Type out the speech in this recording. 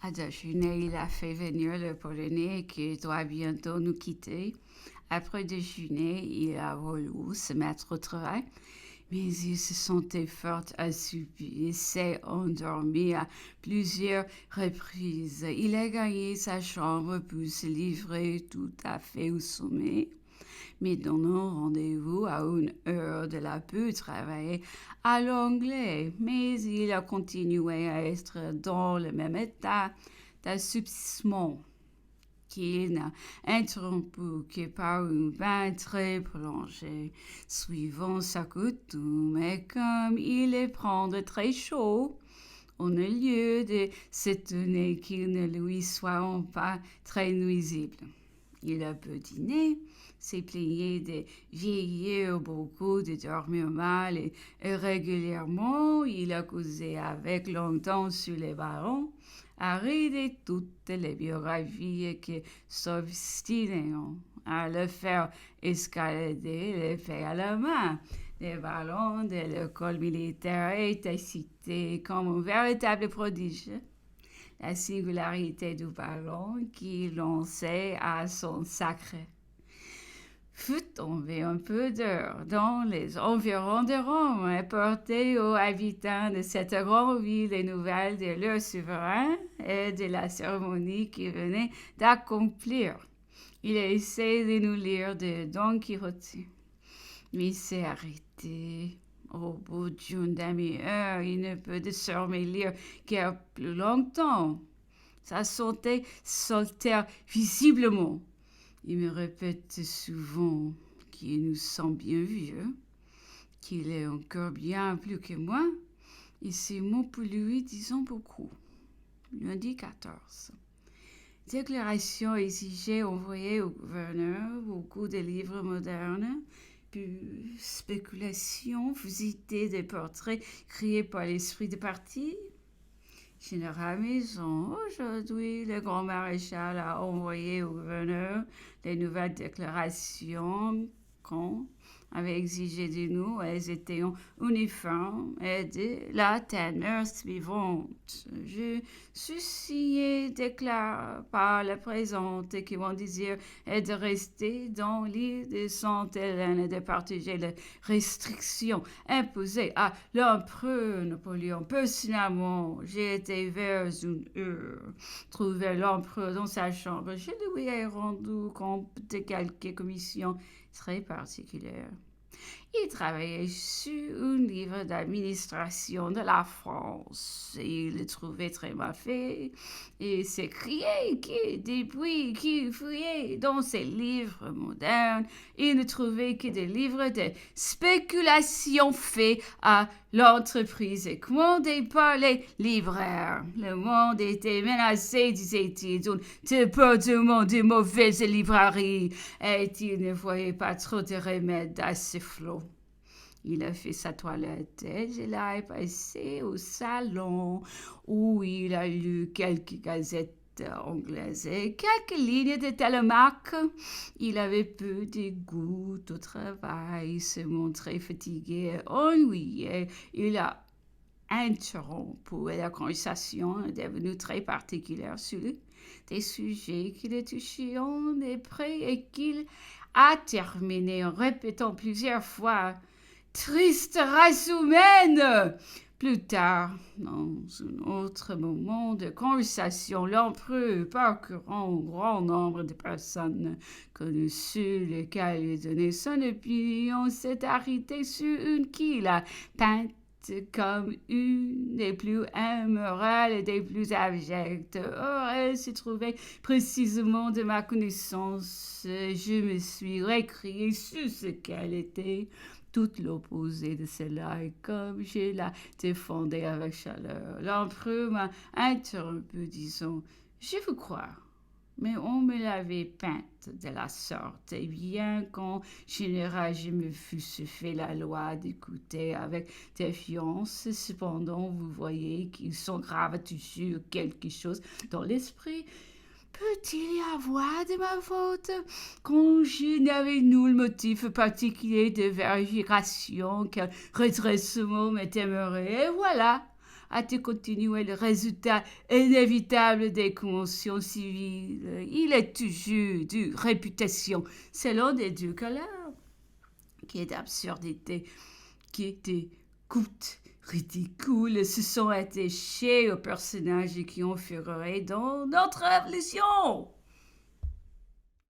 À déjeuner, il a fait venir le Polonais qui doit bientôt nous quitter. Après déjeuner, il a voulu se mettre au travail, mais il se sentait fort assoupi et s'est endormi à plusieurs reprises. Il a gagné sa chambre pour se livrer tout à fait au sommeil. Mais donnant rendez-vous à une heure de la pause travailler à l'anglais, mais il a continué à être dans le même état d'assoupissement qu'il n'a interrompu que par un bain très prolongé, suivant sa coutume, et comme il est prendre très chaud, on a lieu de s'étonner qu'il ne lui soit pas très nuisible. Il a peu dîné, s'est plaigné de vieillir beaucoup, de dormir mal et régulièrement il a causé avec longtemps sur les ballons, a ri toutes les biographies qui s'obstinaient à le faire escalader les faits à la main. Les ballons de l'école militaire étaient cités comme un véritable prodige. La singularité du ballon qui lançait à son sacré fut tombé un peu d'heure dans les environs de Rome et porté aux habitants de cette grande ville les nouvelles de leur souverain et de la cérémonie qui venait d'accomplir. Il a essayé de nous lire de Don Quixote, mais s'est arrêté. Au bout d'une demi-heure, il ne peut désormais lire qu'à plus longtemps. Sa santé s'altère visiblement. Il me répète souvent qu'il nous sent bien vieux, qu'il est encore bien plus que moi, et ces mots pour lui disent beaucoup. Lundi 14. Déclaration exigée envoyée au gouverneur, beaucoup de livres modernes, puis spéculation, visiter des portraits créés par l'esprit de parti. Général Maison, aujourd'hui, le grand maréchal a envoyé au gouverneur les nouvelles déclarations qu'on avait exigées de nous. Elles étaient en uniforme et de la teneur suivante. Je suis signé, déclare par la présente que mon désir est de rester dans l'île de Sainte-Hélène et de partager les restrictions imposées à l'empereur Napoléon. Personnellement, j'ai été vers une heure, trouvé l'empereur dans sa chambre. Je lui ai rendu compte de quelques commissions très particulières. Il travaillait sur un livre d'administration de la France. Il le trouvait très mal fait et s'écriait que depuis qu'il fouillait dans ses livres modernes, il ne trouvait que des livres de spéculation faits à l'entreprise et commandés par les libraires. Le monde était menacé, disait-il, d'un département de mauvaises librairies et il ne voyait pas trop de remèdes à ce flot. Il a fait sa toilette et je l'ai passé au salon où il a lu quelques gazettes anglaises et quelques lignes de Télémaque. Il avait peu de goût au travail, se montrait fatigué et ennuyé. Il a interrompu et la conversation est devenue très particulière sur des sujets qui le touchaient de près et qu'il a terminé en répétant plusieurs fois « Triste race humaine !» Plus tard, dans un autre moment de conversation, l'empereur, parcourant un grand nombre de personnes connues sur lesquelles il donnait son opinion, s'est arrêté sur une qu'il a peinte comme une des plus immorales et des plus abjectes. Or, elle se trouvait précisément de ma connaissance. Je me suis récriée sur ce qu'elle était, tout l'opposé de cela, et comme je la défendais avec chaleur, l'empereur m'a interrompu, disant « Je vous crois ». Mais on me l'avait peinte de la sorte, et bien qu'en général je me fusse fait la loi d'écouter avec défiance, cependant vous voyez qu'ils sont graves sur quelque chose dans l'esprit. Peut-il y avoir de ma faute quand je n'avais nul motif particulier de vérification, quel redressement m'étaimerait, et voilà, a-t-il continué le résultat inévitable des conventions civiles. Il est toujours de réputation, selon des deux colères, qui est d'absurdité, qui était coûte ridicule, se sont attachés aux personnages qui ont figuré dans notre révolution.